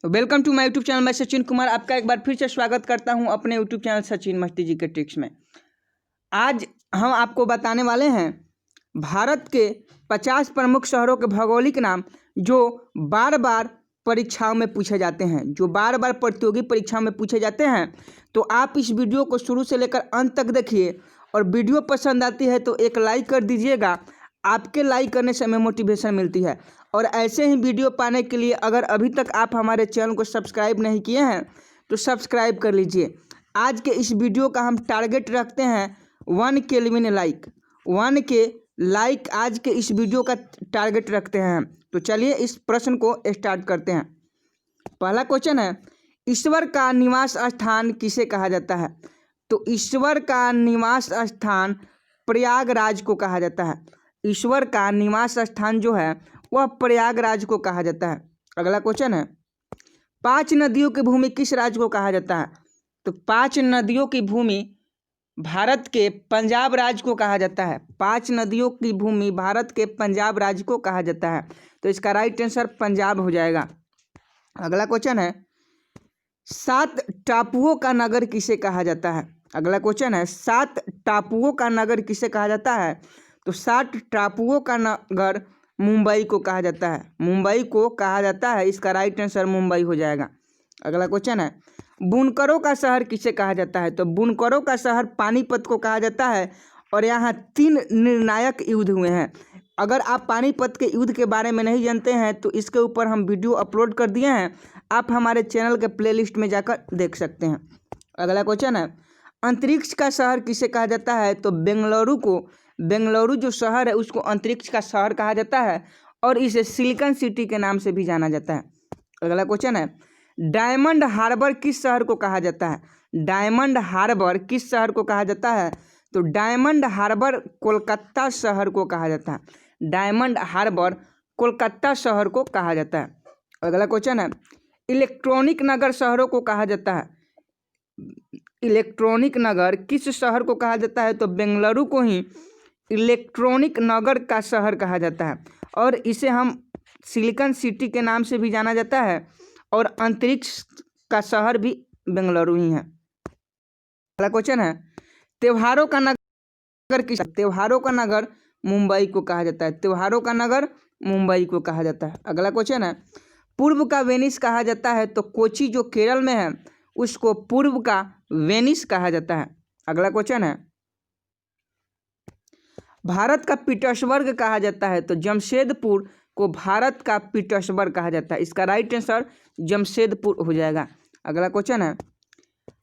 Welcome to my YouTube channel. मैं सचिन कुमार आपका एक बार फिर से स्वागत करता हूं अपने यूट्यूब चैनल सचिन मस्ती जी के ट्रिक्स में। आज हम आपको बताने वाले हैं भारत के 50 प्रमुख शहरों के भौगोलिक नाम जो बार बार परीक्षाओं में पूछे जाते हैं, जो बार बार प्रतियोगी परीक्षाओं में पूछे जाते हैं। तो आप इस वीडियो को शुरू से लेकर अंत तक देखिए और वीडियो पसंद आती है तो एक लाइक कर दीजिएगा। आपके लाइक करने से हमें मोटिवेशन मिलती है और ऐसे ही वीडियो पाने के लिए अगर अभी तक आप हमारे चैनल को सब्सक्राइब नहीं किए हैं तो सब्सक्राइब कर लीजिए। आज के इस वीडियो का हम टारगेट रखते हैं 1 केल्विन लाइक। 1 के लाइक आज के इस वीडियो का टारगेट रखते हैं। तो चलिए इस प्रश्न को स्टार्ट करते हैं। पहला क्वेश्चन है, ईश्वर का निवास स्थान किसे कहा जाता है? तो ईश्वर का निवास स्थान प्रयागराज को कहा जाता है। ईश्वर का निवास स्थान जो है वह प्रयागराज को कहा जाता है। अगला क्वेश्चन है, 5 नदियों की भूमि किस राज्य को कहा जाता है? तो 5 नदियों की भूमि भारत के पंजाब राज्य को कहा जाता है। 5 नदियों की भूमि भारत के पंजाब राज्य को कहा जाता है। तो इसका राइट आंसर पंजाब हो जाएगा। अगला क्वेश्चन है, 7 टापुओं का नगर किसे कहा जाता है? अगला क्वेश्चन है, 7 टापुओं का नगर किसे कहा जाता है? तो 7 टापुओं का नगर मुंबई को कहा जाता है। मुंबई को कहा जाता है। इसका राइट आंसर मुंबई हो जाएगा। अगला क्वेश्चन है, बुनकरों का शहर किसे कहा जाता है? तो बुनकरों का शहर पानीपत को कहा जाता है और यहाँ 3 निर्णायक युद्ध हुए हैं। अगर आप पानीपत के युद्ध के बारे में नहीं जानते हैं तो इसके ऊपर हम वीडियो अपलोड कर दिए हैं, आप हमारे चैनल के प्लेलिस्ट में जाकर देख सकते हैं। अगला क्वेश्चन है, अंतरिक्ष का शहर किसे कहा जाता है? तो बेंगलुरु जो शहर है उसको अंतरिक्ष का शहर कहा जाता है और इसे सिलिकॉन सिटी के नाम से भी जाना जाता है। अगला क्वेश्चन है, डायमंड हार्बर किस शहर को कहा जाता है? डायमंड हार्बर किस शहर को कहा जाता है? तो डायमंड हार्बर कोलकाता शहर को कहा जाता है। डायमंड हार्बर कोलकाता शहर को कहा जाता है। अगला क्वेश्चन है, इलेक्ट्रॉनिक नगर शहरों को कहा जाता है। इलेक्ट्रॉनिक नगर किस शहर को कहा जाता है? तो बेंगलुरु को ही इलेक्ट्रॉनिक नगर का शहर कहा जाता है और इसे हम सिलिकॉन सिटी के नाम से भी जाना जाता है और अंतरिक्ष का शहर भी बेंगलुरु ही है। अगला क्वेश्चन है, त्योहारों का नगर किस? त्योहारों का नगर मुंबई को कहा जाता है। त्योहारों का नगर मुंबई को कहा जाता है। अगला क्वेश्चन है, पूर्व का वेनिस कहा जाता है। तो कोची जो केरल में है उसको पूर्व का वेनिस कहा जाता है। अगला क्वेश्चन है, भारत का पीटर्सबर्ग कहा जाता है। तो जमशेदपुर को भारत का पीटर्सबर्ग कहा जाता है। इसका राइट आंसर जमशेदपुर हो जाएगा। अगला क्वेश्चन है,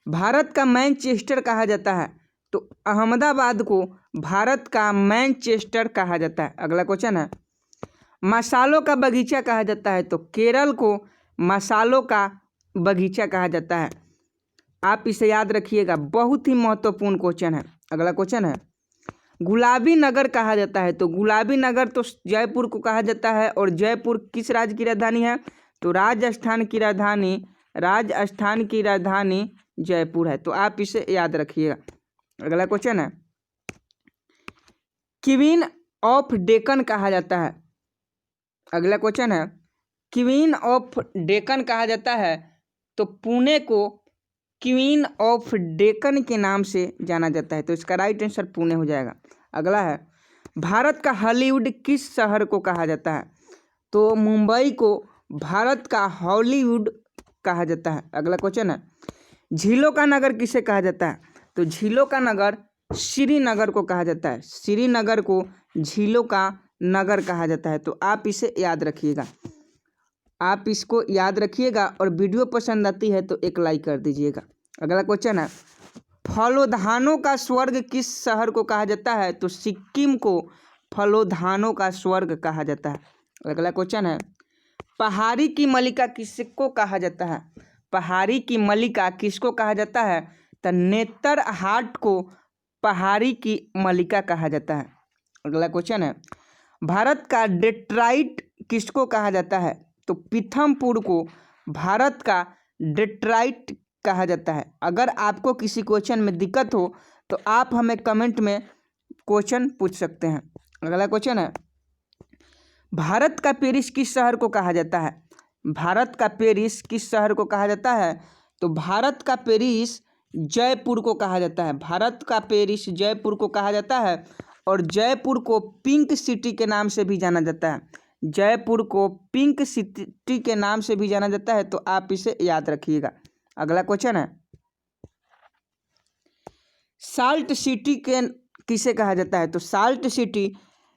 भारत का मैनचेस्टर कहा जाता है। तो अहमदाबाद को भारत का मैनचेस्टर कहा जाता है। अगला क्वेश्चन है, मसालों का बगीचा कहा जाता है। तो केरल को मसालों का बगीचा कहा जाता है। आप इसे याद रखिएगा, बहुत ही महत्वपूर्ण क्वेश्चन है। अगला क्वेश्चन है, गुलाबी नगर कहा जाता है। तो गुलाबी नगर तो जयपुर को कहा जाता है और जयपुर किस राज्य की राजधानी है? तो राजस्थान की राजधानी जयपुर है। तो आप इसे याद रखिएगा। अगला क्वेश्चन है, क्वीन ऑफ डेक्कन कहा जाता है। अगला क्वेश्चन है, क्वीन ऑफ डेक्कन कहा जाता है। तो पुणे को क्वीन ऑफ डेक्कन के नाम से जाना जाता है। तो इसका राइट आंसर पुणे हो जाएगा। अगला है, भारत का हॉलीवुड किस शहर को कहा जाता है? तो मुंबई को भारत का हॉलीवुड कहा जाता है। अगला क्वेश्चन है, झीलों का नगर किसे कहा जाता है? तो झीलों का नगर श्रीनगर को कहा जाता है। श्रीनगर को झीलों का नगर कहा जाता है। तो आप इसे याद रखिएगा। आप इसको याद रखिएगा और वीडियो पसंद आती है तो एक लाइक कर दीजिएगा। अगला क्वेश्चन है, फलोधानों का स्वर्ग किस शहर को कहा जाता है? तो सिक्किम को फलोधानों का स्वर्ग कहा जाता है। अगला क्वेश्चन है, पहाड़ी की मल्लिका किसको कहा जाता है? पहाड़ी की मल्लिका किसको कहा जाता है? तो नेतरहाट को पहाड़ी की मल्लिका कहा जाता है। अगला क्वेश्चन है, भारत का डेट्राइट किसको कहा जाता है? तो पीथमपुर को भारत का डेट्राइट कहा जाता है। अगर आपको किसी क्वेश्चन में दिक्कत हो तो आप हमें कमेंट में क्वेश्चन पूछ सकते हैं। अगला क्वेश्चन है, भारत का पेरिस किस शहर को कहा जाता है? भारत का पेरिस किस शहर को कहा जाता है? तो भारत का पेरिस जयपुर को कहा जाता है। भारत का पेरिस जयपुर को कहा जाता है और जयपुर को पिंक सिटी के नाम से भी जाना जाता है। जयपुर को पिंक सिटी के नाम से भी जाना जाता है, तो आप इसे याद रखिएगा। अगला क्वेश्चन है, साल्ट सिटी के किसे कहा जाता है? तो साल्ट सिटी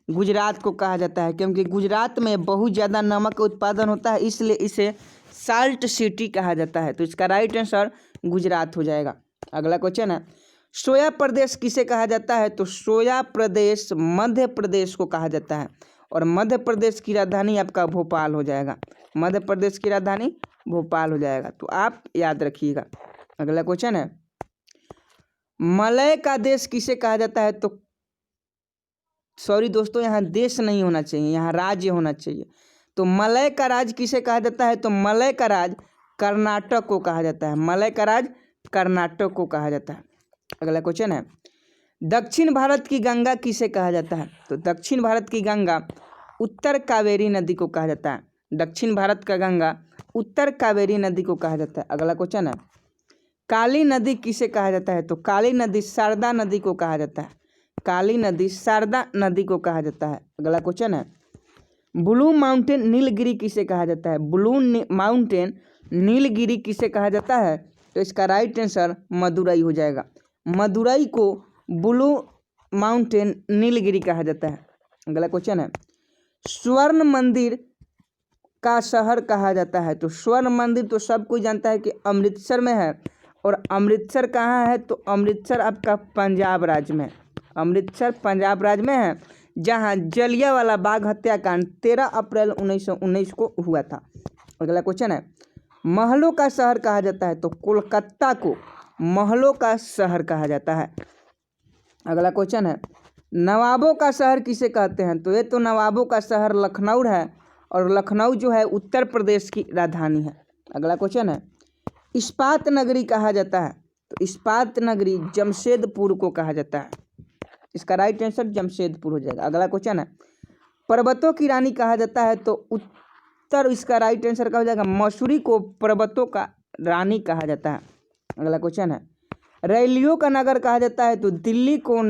गुजरात को कहा जाता है, क्योंकि गुजरात में बहुत ज़्यादा नमक का उत्पादन होता है, इसलिए इसे साल्ट सिटी कहा जाता है। तो इसका राइट आंसर गुजरात हो जाएगा। अगला क्वेश्चन है, सोया प्रदेश किसे कहा जाता है? तो सोया प्रदेश मध्य प्रदेश को कहा जाता है और मध्य प्रदेश की राजधानी आपका भोपाल हो जाएगा। मध्य प्रदेश की राजधानी भोपाल हो जाएगा, तो आप याद रखिएगा। अगला क्वेश्चन है, मलय का देश किसे कहा जाता है? तो सॉरी दोस्तों, यहाँ देश नहीं होना चाहिए, यहाँ राज्य होना चाहिए। तो मलय का राज्य किसे कहा जाता है? तो मलय का राज्य कर्नाटक को कहा जाता है। मलय का राज्य कर्नाटक को कहा जाता है। अगला क्वेश्चन है, दक्षिण भारत की गंगा किसे कहा जाता है? तो दक्षिण भारत की गंगा उत्तर कावेरी नदी को कहा जाता है। दक्षिण भारत का गंगा उत्तर कावेरी नदी को कहा जाता है। अगला क्वेश्चन है, काली नदी किसे कहा जाता है? तो काली नदी शारदा नदी को कहा जाता है। काली नदी शारदा नदी को कहा जाता है। अगला क्वेश्चन है, ब्लू माउंटेन नीलगिरी किसे कहा जाता है? ब्लू माउंटेन नीलगिरी किसे कहा जाता है? तो इसका राइट आंसर मदुरई हो जाएगा। मदुरई को ब्लू माउंटेन नीलगिरी कहा जाता है। अगला क्वेश्चन है, स्वर्ण मंदिर का शहर कहा जाता है? तो स्वर्ण मंदिर तो सब कोई जानता है कि अमृतसर में है, और अमृतसर कहाँ है? तो अमृतसर आपका पंजाब राज्य में है। अमृतसर पंजाब राज्य में है, जहाँ जलियांवाला बाग हत्याकांड 13 अप्रैल 1919 को हुआ था। अगला क्वेश्चन है, महलों का शहर कहा जाता है? तो कोलकाता को महलों का शहर कहा जाता है। अगला क्वेश्चन है, नवाबों का शहर किसे कहते हैं? तो ये तो नवाबों का शहर लखनऊ है, और लखनऊ जो है उत्तर प्रदेश की राजधानी है। अगला क्वेश्चन है, इस्पात नगरी कहा जाता है? तो इस्पात नगरी जमशेदपुर को कहा जाता है। इसका राइट आंसर जमशेदपुर हो जाएगा। अगला क्वेश्चन है, पर्वतों की रानी कहा जाता है? तो उत्तर इसका राइट आंसर क्या हो जाएगा? मसूरी को पर्वतों का रानी कहा जाता है। अगला क्वेश्चन है, रैलियों का नगर कहा जाता है? तो दिल्ली को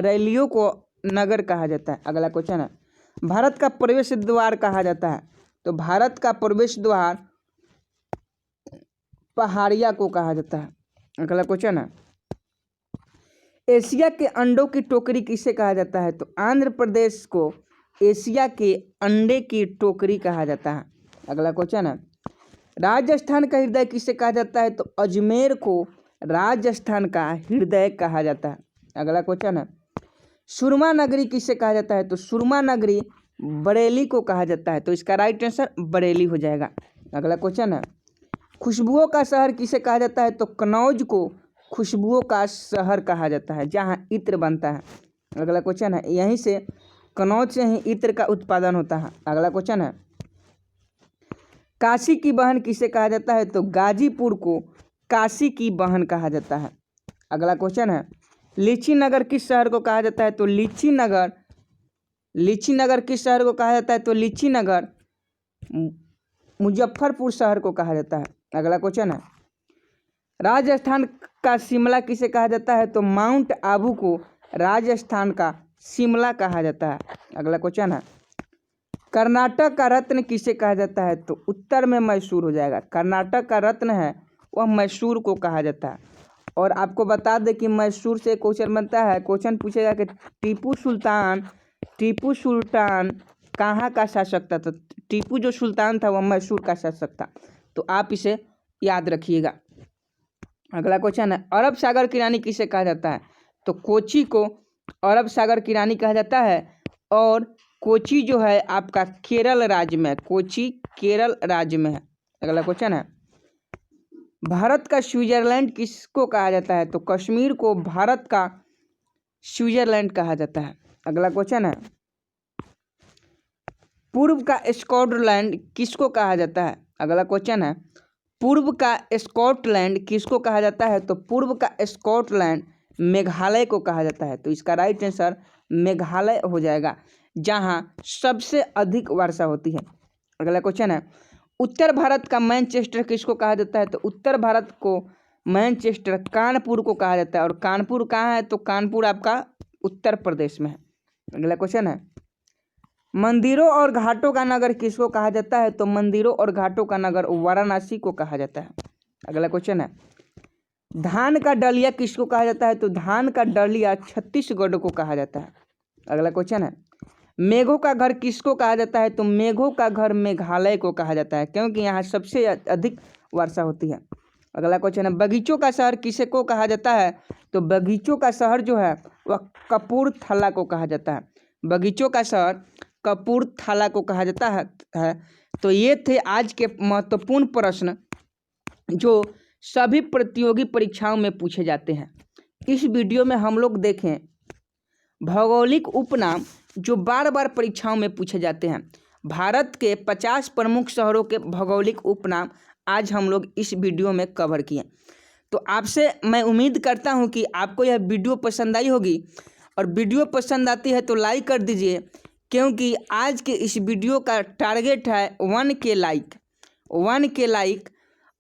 रैलियों को नगर कहा जाता है। अगला क्वेश्चन है, भारत का प्रवेश द्वार कहा जाता है? तो भारत का प्रवेश द्वार पहाड़िया को कहा जाता है। अगला क्वेश्चन है, एशिया के अंडों की टोकरी किसे कहा जाता है? तो आंध्र प्रदेश को एशिया के अंडे की टोकरी कहा जाता है। अगला क्वेश्चन है, राजस्थान का हृदय किसे कहा जाता है? तो अजमेर को राजस्थान का हृदय कहा जाता है। अगला क्वेश्चन है, सुरमा नगरी किसे कहा जाता है? तो सुरमा नगरी बरेली को कहा जाता है। तो इसका राइट आंसर बरेली हो जाएगा। अगला क्वेश्चन है, खुशबुओं का शहर किसे कहा जाता है? तो कन्नौज को खुशबुओं का शहर कहा जाता है, जहाँ इत्र बनता है। अगला क्वेश्चन है, यहीं से कन्नौज से ही इत्र का उत्पादन होता है। अगला क्वेश्चन है, काशी की बहन किसे कहा जाता है? तो गाजीपुर को काशी की बहन कहा जाता है। अगला क्वेश्चन है, लीची नगर किस शहर को कहा जाता है? तो लीची नगर किस शहर को कहा जाता है? तो लीची नगर मुजफ्फरपुर शहर को कहा जाता है। अगला क्वेश्चन है, राजस्थान का शिमला किसे कहा जाता है? तो माउंट आबू को राजस्थान का शिमला कहा जाता है। अगला क्वेश्चन है, कर्नाटक का रत्न किसे कहा जाता है? तो उत्तर में मैसूर हो जाएगा। कर्नाटक का रत्न है वह मैसूर को कहा जाता है। और आपको बता दें कि मैसूर से क्वेश्चन बनता है, क्वेश्चन पूछेगा कि टीपू सुल्तान कहाँ का शासक था? तो टीपू जो सुल्तान था वह मैसूर का शासक था। तो आप इसे याद रखिएगा। अगला क्वेश्चन है, अरब सागर की रानी किसे कहा जाता है? तो कोची को अरब सागर की रानी कहा जाता है, और कोची जो है आपका केरल राज्य में, कोची केरल राज्य में है। अगला क्वेश्चन है, भारत का स्विट्जरलैंड किसको कहा जाता है? तो कश्मीर को भारत का स्विट्जरलैंड कहा जाता है। अगला क्वेश्चन है, पूर्व का स्कॉटलैंड किसको कहा जाता है? अगला क्वेश्चन है, पूर्व का स्कॉटलैंड किसको कहा जाता है? तो पूर्व का स्कॉटलैंड मेघालय को कहा जाता है। तो इसका राइट आंसर मेघालय हो जाएगा, जहां सबसे अधिक वर्षा होती है। अगला क्वेश्चन है, उत्तर भारत का मैनचेस्टर किसको कहा जाता है? तो उत्तर भारत को मैनचेस्टर कानपुर को कहा जाता है। और कानपुर कहाँ है? तो कानपुर आपका उत्तर प्रदेश में है। अगला क्वेश्चन है, मंदिरों और घाटों का नगर किसको कहा जाता है? तो मंदिरों और घाटों का नगर वाराणसी को कहा जाता है। अगला क्वेश्चन है, धान का डलिया किसको कहा जाता है? तो धान का डलिया छत्तीसगढ़ को कहा जाता है। अगला क्वेश्चन है, मेघों का घर किसको कहा जाता है? तो मेघों का घर मेघालय को कहा जाता है, क्योंकि यहाँ सबसे अधिक वर्षा होती है। अगला क्वेश्चन है, बगीचों का शहर किसे को कहा जाता है? तो बगीचों का शहर जो है वह कपूरथला को कहा जाता है। बगीचों का शहर कपूरथला को कहा जाता है। तो ये थे आज के महत्वपूर्ण प्रश्न जो सभी प्रतियोगी परीक्षाओं में पूछे जाते हैं। इस वीडियो में हम लोग देखें भौगोलिक उपनाम जो बार बार परीक्षाओं में पूछे जाते हैं। भारत के 50 प्रमुख शहरों के भौगोलिक उपनाम आज हम लोग इस वीडियो में कवर किए। तो आपसे मैं उम्मीद करता हूं कि आपको यह वीडियो पसंद आई होगी, और वीडियो पसंद आती है तो लाइक कर दीजिए, क्योंकि आज के इस वीडियो का टारगेट है 1K लाइक।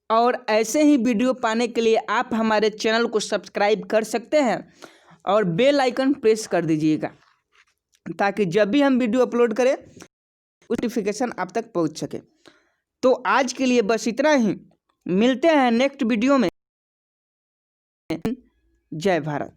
और ऐसे ही वीडियो पाने के लिए आप हमारे चैनल को सब्सक्राइब कर सकते हैं और बेल आइकन प्रेस कर दीजिएगा, ताकि जब भी हम वीडियो अपलोड करें नोटिफिकेशन आप तक पहुंच सके। तो आज के लिए बस इतना ही, मिलते हैं नेक्स्ट वीडियो में। जय भारत।